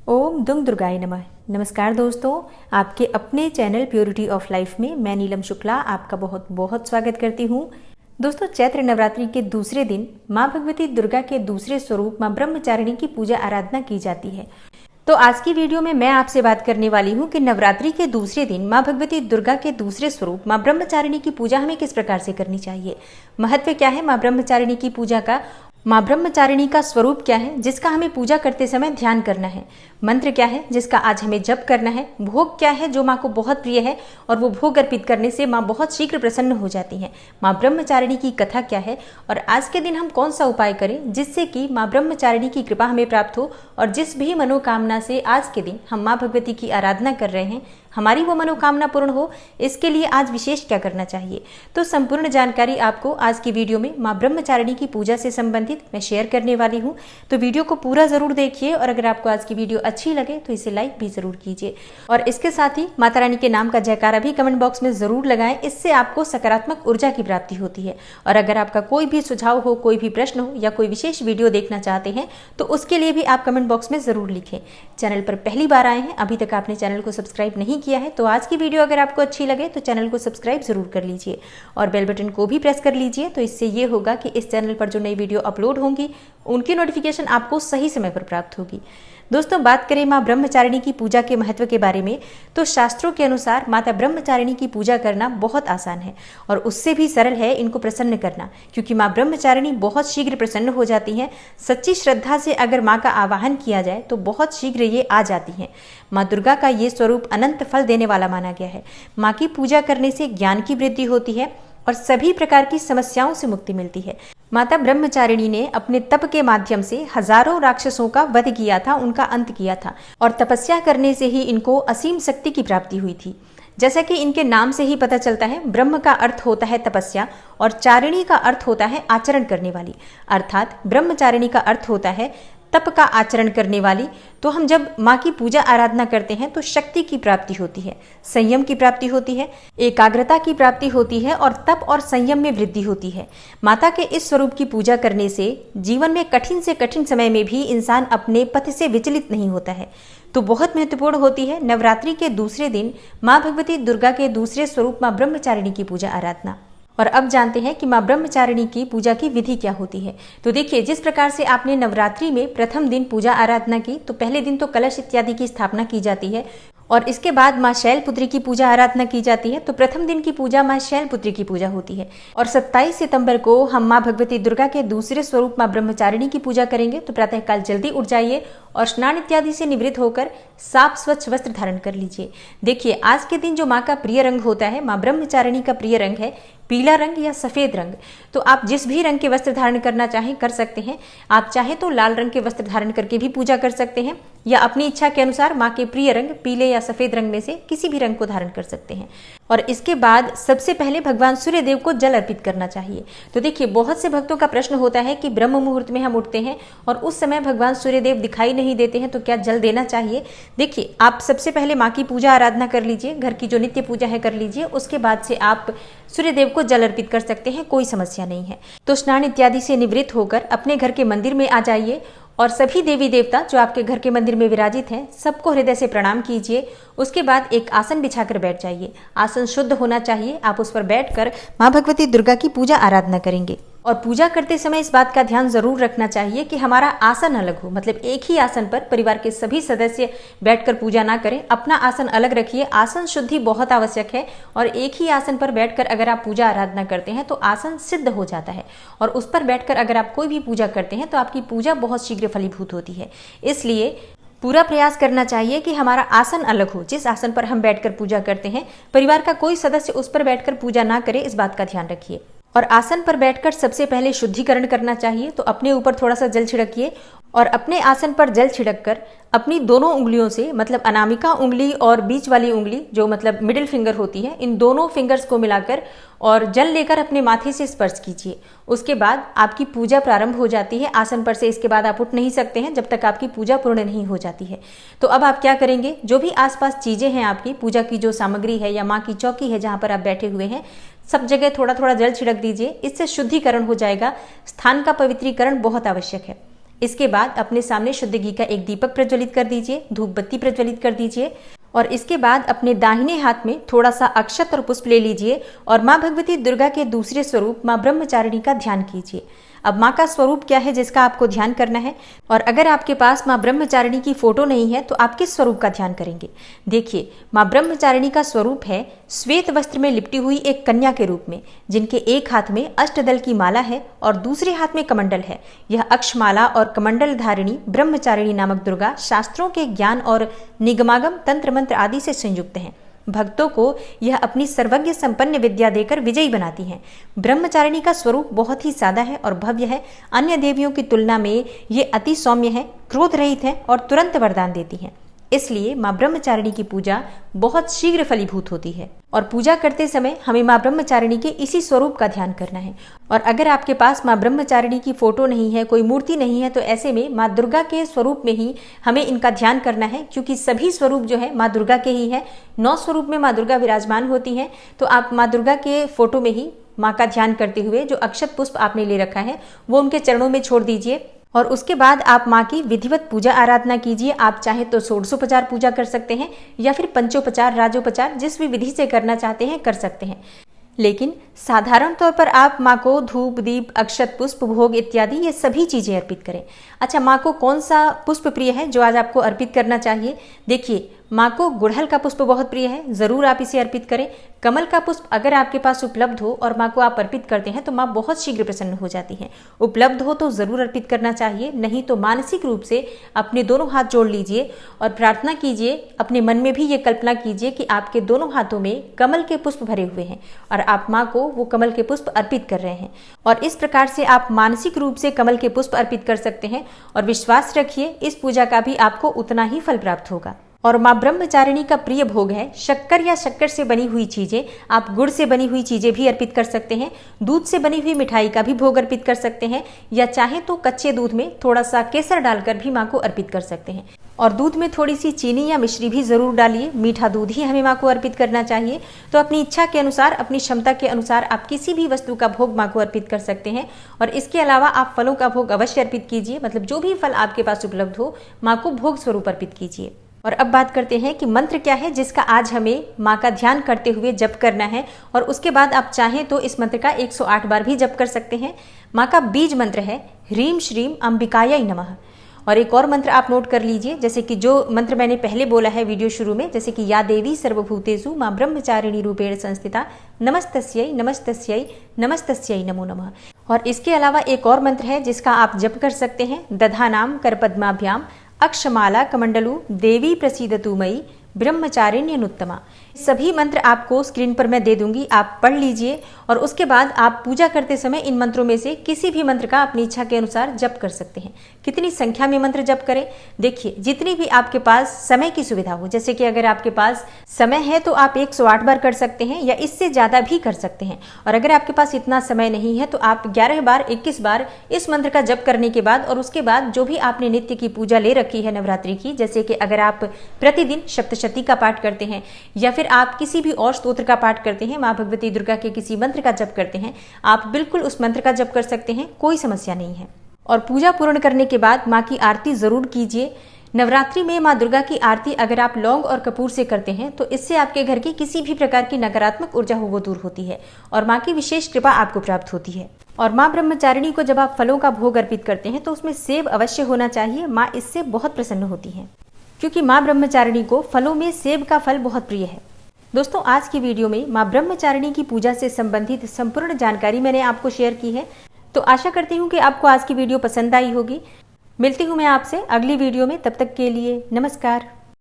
ओम दुंग दुर्गाय नमः। नमस्कार दोस्तों, आपके अपने चैनल प्योरिटी ऑफ लाइफ में मैं नीलम शुक्ला आपका बहुत बहुत स्वागत करती हूँ। दोस्तों, चैत्र नवरात्रि के दूसरे दिन माँ भगवती दुर्गा के दूसरे स्वरूप माँ ब्रह्मचारिणी की पूजा आराधना की जाती है। तो आज की वीडियो में मैं आपसे बात करने वाली हूँ कि नवरात्रि के दूसरे दिन माँ भगवती दुर्गा के दूसरे स्वरूप माँ ब्रह्मचारिणी की पूजा हमें किस प्रकार से करनी चाहिए, महत्व क्या है माँ ब्रह्मचारिणी की पूजा का, माँ ब्रह्मचारिणी का स्वरूप क्या है जिसका हमें पूजा करते समय ध्यान करना है, मंत्र क्या है जिसका आज हमें जप करना है, भोग क्या है जो माँ को बहुत प्रिय है और वो भोग अर्पित करने से माँ बहुत शीघ्र प्रसन्न हो जाती हैं, माँ ब्रह्मचारिणी की कथा क्या है और आज के दिन हम कौन सा उपाय करें जिससे कि माँ ब्रह्मचारिणी की कृपा हमें प्राप्त हो और जिस भी मनोकामना से आज के दिन हम माँ भगवती की आराधना कर रहे हैं हमारी वो मनोकामना पूर्ण हो, इसके लिए आज विशेष क्या करना चाहिए। तो संपूर्ण जानकारी आपको आज की वीडियो में माँ ब्रह्मचारिणी की पूजा से संबंधित मैं शेयर करने वाली हूँ। तो वीडियो को पूरा जरूर देखिए और अगर आपको आज की वीडियो अच्छी लगे तो इसे लाइक भी जरूर कीजिए और इसके साथ ही माता रानी के नाम का जयकारा भी कमेंट बॉक्स में जरूर लगाएं। इससे आपको सकारात्मक ऊर्जा की प्राप्ति होती है। और अगर आपका कोई भी सुझाव हो, कोई भी प्रश्न हो या कोई विशेष वीडियो देखना चाहते हैं तो उसके लिए भी आप कमेंट बॉक्स में जरूर लिखें। चैनल पर पहली बार आए हैं, अभी तक आपने चैनल को सब्सक्राइब नहीं किया है तो आज की वीडियो अगर आपको अच्छी लगे तो चैनल को सब्सक्राइब जरूर कर लीजिए और बेल बटन को भी प्रेस कर लीजिए। तो इससे ये होगा कि इस चैनल पर जो नई वीडियो अपलोड होंगी उनकी नोटिफिकेशन आपको सही समय पर प्राप्त होगी। दोस्तों, बात करें माँ ब्रह्मचारिणी की पूजा के महत्व के बारे में तो शास्त्रों के अनुसार माता ब्रह्मचारिणी की पूजा करना बहुत आसान है और उससे भी सरल है इनको प्रसन्न करना, क्योंकि माँ ब्रह्मचारिणी बहुत शीघ्र प्रसन्न हो जाती हैं। सच्ची श्रद्धा से अगर माँ का आवाहन किया जाए तो बहुत शीघ्र ये आ जाती हैं। माँ दुर्गा का ये स्वरूप अनंत फल देने वाला माना गया है। माँ की पूजा करने से ज्ञान की वृद्धि होती है और सभी प्रकार की समस्याओं से मुक्ति मिलती है। माता ब्रह्मचारिणी ने अपने तप के माध्यम से हजारों राक्षसों का वध किया था, उनका अंत किया था और तपस्या करने से ही इनको असीम शक्ति की प्राप्ति हुई थी। जैसा कि इनके नाम से ही पता चलता है, ब्रह्म का अर्थ होता है तपस्या और चारिणी का अर्थ होता है आचरण करने वाली, अर्थात ब्रह्मचारिणी का अर्थ होता है तप का आचरण करने वाली। तो हम जब माँ की पूजा आराधना करते हैं तो शक्ति की प्राप्ति होती है, संयम की प्राप्ति होती है, एकाग्रता की प्राप्ति होती है और तप और संयम में वृद्धि होती है। माता के इस स्वरूप की पूजा करने से जीवन में कठिन से कठिन समय में भी इंसान अपने पथ से विचलित नहीं होता है। तो बहुत महत्वपूर्ण होती है नवरात्रि के दूसरे दिन माँ भगवती दुर्गा के दूसरे स्वरूप माँ ब्रह्मचारिणी की पूजा आराधना। और अब जानते हैं कि माँ ब्रह्मचारिणी की पूजा की विधि क्या होती है। तो देखिए, जिस प्रकार से आपने नवरात्रि में प्रथम दिन पूजा आराधना की तो पहले दिन तो कलश इत्यादि की स्थापना की जाती है और इसके बाद माँ शैलपुत्री की पूजा आराधना की जाती है। तो प्रथम दिन की पूजा माँ शैलपुत्री की पूजा होती है और 27 सितंबर को हम माँ भगवती दुर्गा के दूसरे स्वरूप माँ ब्रह्मचारिणी की पूजा करेंगे। तो प्रातःकाल जल्दी उठ जाइए और स्नान इत्यादि से निवृत्त होकर साफ स्वच्छ वस्त्र धारण कर लीजिए। देखिए, आज के दिन जो माँ का प्रिय रंग होता है, माँ ब्रह्मचारिणी का प्रिय रंग है पीला रंग या सफेद रंग। तो आप जिस भी रंग के वस्त्र धारण करना चाहें कर सकते हैं। आप चाहें तो लाल रंग के वस्त्र धारण करके भी पूजा कर सकते हैं या अपनी इच्छा के अनुसार माँ के प्रिय रंग पीले या सफेद रंग में से किसी भी रंग को धारण कर सकते हैं। और इसके बाद सबसे पहले भगवान सूर्य देव को जल अर्पित करना चाहिए। तो देखिए, बहुत से भक्तों का प्रश्न होता है कि ब्रह्म मुहूर्त में हम उठते हैं और उस समय भगवान सूर्य देव दिखाई नहीं देते हैं तो क्या जल देना चाहिए। देखिए, आप सबसे पहले माँ की पूजा आराधना कर लीजिए, घर की जो नित्य पूजा है कर लीजिए, उसके बाद से आप सूर्य देव को जल अर्पित कर सकते हैं, कोई समस्या नहीं है। तो स्नान इत्यादि से निवृत्त होकर अपने घर के मंदिर में आ जाइए और सभी देवी देवता जो आपके घर के मंदिर में विराजित हैं सबको हृदय से प्रणाम कीजिए। उसके बाद एक आसन बिछाकर बैठ जाइए। आसन शुद्ध होना चाहिए। आप उस पर बैठकर माँ भगवती दुर्गा की पूजा आराधना करेंगे और पूजा करते समय इस बात का ध्यान जरूर रखना चाहिए कि हमारा आसन अलग हो, मतलब एक ही आसन पर परिवार के सभी सदस्य बैठकर पूजा ना करें, अपना आसन अलग रखिए। आसन शुद्धि बहुत आवश्यक है और एक ही आसन पर बैठकर अगर आप पूजा आराधना करते हैं तो आसन सिद्ध हो जाता है और उस पर बैठकर अगर आप कोई भी पूजा करते हैं तो आपकी पूजा बहुत शीघ्र फलीभूत होती है। इसलिए पूरा प्रयास करना चाहिए कि हमारा आसन अलग हो। जिस आसन पर हम बैठकर पूजा करते हैं परिवार का कोई सदस्य उस पर बैठकर पूजा ना करे, इस बात का ध्यान रखिए। और आसन पर बैठकर सबसे पहले शुद्धिकरण करना चाहिए। तो अपने ऊपर थोड़ा सा जल छिड़किए और अपने आसन पर जल छिड़ककर अपनी दोनों उंगलियों से, मतलब अनामिका उंगली और बीच वाली उंगली जो मतलब मिडिल फिंगर होती है, इन दोनों फिंगर्स को मिलाकर और जल लेकर अपने माथे से स्पर्श कीजिए। उसके बाद आपकी पूजा प्रारंभ हो जाती है आसन पर से। इसके बाद आप उठ नहीं सकते हैं जब तक आपकी पूजा पूर्ण नहीं हो जाती है। तो अब आप क्या करेंगे, जो भी आसपास चीजें हैं आपकी पूजा की जो सामग्री है या माँ की चौकी है जहाँ पर आप बैठे हुए हैं, सब जगह थोड़ा थोड़ा जल छिड़क दीजिए। इससे शुद्धिकरण हो जाएगा। स्थान का पवित्रीकरण बहुत आवश्यक है। इसके बाद अपने सामने शुद्ध घी का एक दीपक प्रज्वलित कर दीजिए, धूप बत्ती प्रज्वलित कर दीजिए और इसके बाद अपने दाहिने हाथ में थोड़ा सा अक्षत और पुष्प ले लीजिए और माँ भगवती दुर्गा के दूसरे स्वरूप माँ ब्रह्मचारिणी का ध्यान कीजिए। अब माँ का स्वरूप क्या है जिसका आपको ध्यान करना है, और अगर आपके पास माँ ब्रह्मचारिणी की फोटो नहीं है तो आप किस स्वरूप का ध्यान करेंगे। देखिए, माँ ब्रह्मचारिणी का स्वरूप है श्वेत वस्त्र में लिपटी हुई एक कन्या के रूप में, जिनके एक हाथ में अष्टदल की माला है और दूसरे हाथ में कमंडल है। यह अक्षमाला और कमंडल धारिणी ब्रह्मचारिणी नामक दुर्गा शास्त्रों के ज्ञान और निगमागम तंत्र मंत्र आदि से संयुक्त हैं। भक्तों को यह अपनी सर्वज्ञ संपन्न विद्या देकर विजयी बनाती हैं। ब्रह्मचारिणी का स्वरूप बहुत ही सादा है और भव्य है। अन्य देवियों की तुलना में ये अति सौम्य है, क्रोध रहित है और तुरंत वरदान देती हैं। इसलिए माँ ब्रह्मचारिणी की पूजा बहुत शीघ्र फलीभूत होती है और पूजा करते समय हमें माँ ब्रह्मचारिणी के इसी स्वरूप का ध्यान करना है। और अगर आपके पास माँ ब्रह्मचारिणी की फोटो नहीं है, कोई मूर्ति नहीं है, तो ऐसे में माँ दुर्गा के स्वरूप में ही हमें इनका ध्यान करना है, क्योंकि सभी स्वरूप जो है माँ दुर्गा के ही है। 9 स्वरूप में माँ दुर्गा विराजमान होती हैं। तो आप माँ दुर्गा के फोटो में ही माँ का ध्यान करते हुए जो अक्षत पुष्प आपने ले रखा है वो उनके चरणों में छोड़ दीजिए और उसके बाद आप माँ की विधिवत पूजा आराधना कीजिए। आप चाहे तो षोडशोपचार पूजा कर सकते हैं या फिर पंचोपचार, राजोपचार, जिस भी विधि से करना चाहते हैं कर सकते हैं। लेकिन साधारण तौर पर आप माँ को धूप, दीप, अक्षत, पुष्प, भोग इत्यादि ये सभी चीजें अर्पित करें। अच्छा, माँ को कौन सा पुष्प प्रिय है जो आज आपको अर्पित करना चाहिए? देखिए, माँ को गुड़हल का पुष्प बहुत प्रिय है, जरूर आप इसे अर्पित करें। कमल का पुष्प अगर आपके पास उपलब्ध हो और माँ को आप अर्पित करते हैं तो माँ बहुत शीघ्र प्रसन्न हो जाती हैं। उपलब्ध हो तो जरूर अर्पित करना चाहिए, नहीं तो मानसिक रूप से अपने दोनों हाथ जोड़ लीजिए और प्रार्थना कीजिए। अपने मन में भी ये कल्पना कीजिए कि आपके दोनों हाथों में कमल के पुष्प भरे हुए हैं और आप माँ को वो कमल के पुष्प अर्पित कर रहे हैं। और इस प्रकार से आप मानसिक रूप से कमल के पुष्प अर्पित कर सकते हैं और विश्वास रखिए इस पूजा का भी आपको उतना ही फल प्राप्त होगा। और माँ ब्रह्मचारिणी का प्रिय भोग है शक्कर या शक्कर से बनी हुई चीजें। आप गुड़ से बनी हुई चीजें भी अर्पित कर सकते हैं, दूध से बनी हुई मिठाई का भी भोग अर्पित कर सकते हैं, या चाहे तो कच्चे दूध में थोड़ा सा केसर डालकर भी माँ को अर्पित कर सकते हैं। और दूध में थोड़ी सी चीनी या मिश्री भी जरूर डालिए, मीठा दूध ही हमें माँ को अर्पित करना चाहिए। तो अपनी इच्छा के अनुसार, अपनी क्षमता के अनुसार आप किसी भी वस्तु का भोग माँ को अर्पित कर सकते हैं। और इसके अलावा आप फलों का भोग अवश्य अर्पित कीजिए, मतलब जो भी फल आपके पास उपलब्ध हो माँ को भोग स्वरूप अर्पित कीजिए। और अब बात करते हैं कि मंत्र क्या है जिसका आज हमें माँ का ध्यान करते हुए जप करना है। और उसके बाद आप चाहें तो इस मंत्र का 108 बार भी जप कर सकते हैं। माँ का बीज मंत्र है ह्रीम श्रीम अंबिकायै नमः। और एक और मंत्र आप नोट कर लीजिए, जैसे कि जो मंत्र मैंने पहले बोला है वीडियो शुरू में, जैसे कि या देवी सर्वभूतेषु माँ ब्रह्मचारिणी रूपेण संस्थिता नमस्तस्यै नमस्तस्यै नमस्तस्यै नमो नमः। और इसके अलावा एक और मंत्र है जिसका आप जप कर सकते हैं, दधानाम करपद्माभ्याम अक्षमाला कमंडलू देवी प्रसीदतु मयि ब्रह्मचारिण्यनुत्तमा। सभी मंत्र आपको स्क्रीन पर मैं दे दूंगी, आप पढ़ लीजिए और उसके बाद आप पूजा करते समय इन मंत्रों में से किसी भी मंत्र का अपनी इच्छा के अनुसार जप कर सकते हैं। कितनी संख्या में मंत्र जप करें? देखिए, जितनी भी आपके पास समय की सुविधा हो, जैसे कि अगर आपके पास समय है तो आप 108 बार कर सकते हैं या इससे ज्यादा भी कर सकते हैं। और अगर आपके पास इतना समय नहीं है तो आप 11 बार 21 बार इस मंत्र का जप करने के बाद और उसके बाद जो भी आपने नित्य की पूजा ले रखी है नवरात्रि की, जैसे कि अगर आप प्रतिदिन सप्तशती का पाठ करते हैं या फिर आप किसी भी और स्तोत्र का पाठ करते हैं, माँ भगवती दुर्गा के किसी मंत्र का जप करते हैं, आप बिल्कुल उस मंत्र का जप कर सकते हैं, कोई समस्या नहीं है। और पूजा पूर्ण करने के बाद माँ की आरती जरूर कीजिए। नवरात्रि में माँ दुर्गा की आरती अगर आप लौंग और कपूर से करते हैं तो इससे आपके घर की किसी भी प्रकार की नकारात्मक ऊर्जा हो वो दूर होती है और माँ की विशेष कृपा आपको प्राप्त होती है। और माँ ब्रह्मचारिणी को जब आप फलों का भोग अर्पित करते हैं तो उसमें सेब अवश्य होना चाहिए। माँ इससे बहुत प्रसन्न होती है क्योंकि माँ ब्रह्मचारिणी को फलों में सेब का फल बहुत प्रिय है। दोस्तों, आज की वीडियो में माँ ब्रह्मचारिणी की पूजा से संबंधित संपूर्ण जानकारी मैंने आपको शेयर की है। तो आशा करती हूँ कि आपको आज की वीडियो पसंद आई होगी। मिलती हूँ मैं आपसे अगली वीडियो में, तब तक के लिए नमस्कार।